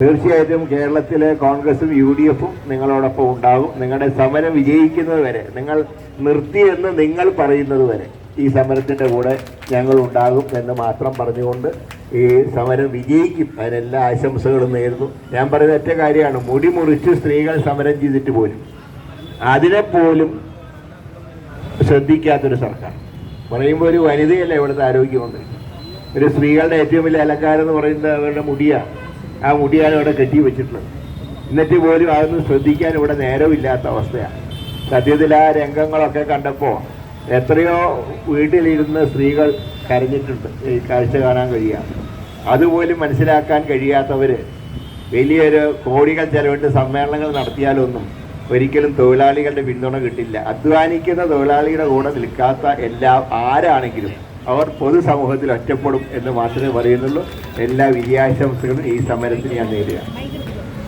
തീർച്ചയായിട്ടും കേരളത്തിലെ കോൺഗ്രസും UDF-ഉം നിങ്ങളോടൊപ്പം ഉണ്ടാകും. നിങ്ങളുടെ സമരം വിജയിക്കുന്നത് വരെ, നിങ്ങൾ നിർത്തിയെന്ന് നിങ്ങൾ പറയുന്നത് വരെ ഈ സമരത്തിൻ്റെ കൂടെ ഞങ്ങൾ ഉണ്ടാകും എന്ന് മാത്രം പറഞ്ഞുകൊണ്ട് ഈ സമരം വിജയിക്കും. അതിനെല്ലാ ആശംസകളും നേരുന്നു. ഞാൻ പറയുന്ന ഒറ്റ കാര്യമാണ്, മുടി മുറിച്ച് സ്ത്രീകൾ സമരം ചെയ്തിട്ട് പോലും അതിനെപ്പോലും ശ്രദ്ധിക്കാത്തൊരു സർക്കാർ. പറയുമ്പോൾ ഒരു വനിതയല്ല ഇവിടുത്തെ ആരോഗ്യമന്ത്രി. ഒരു സ്ത്രീകളുടെ ഏറ്റവും വലിയ അലങ്കാരം എന്ന് പറയുന്നത് അവരുടെ മുടിയാണ്. ആ മുടിയാണ് ഇവിടെ കെട്ടി വെച്ചിട്ടുള്ളത്. എന്നിട്ട് പോലും അതൊന്നും ശ്രദ്ധിക്കാൻ ഇവിടെ നേരമില്ലാത്ത അവസ്ഥയാണ്. സത്യത്തിൽ ആ രംഗങ്ങളൊക്കെ കണ്ടപ്പോൾ എത്രയോ വീട്ടിലിരുന്ന് സ്ത്രീകൾ കരഞ്ഞിട്ടുണ്ട്. ഈ കാഴ്ച കാണാൻ കഴിയാം. അതുപോലും മനസ്സിലാക്കാൻ കഴിയാത്തവർ വലിയൊരു കോടികൾ ചെലവിട്ട് സമ്മേളനങ്ങൾ നടത്തിയാലൊന്നും ഒരിക്കലും തൊഴിലാളികളുടെ പിന്തുണ കിട്ടില്ല. അധ്വാനിക്കുന്ന തൊഴിലാളിയുടെ കൂടെ നിൽക്കാത്ത ആരാണെങ്കിലും അവർ പൊതുസമൂഹത്തിൽ ഒറ്റപ്പെടും എന്ന് മാത്രമേ പറയുന്നുള്ളൂ. എല്ലാ വിജയാശംസകളും ഈ സമരത്തിന് ഞാൻ നേരുകയാണ്.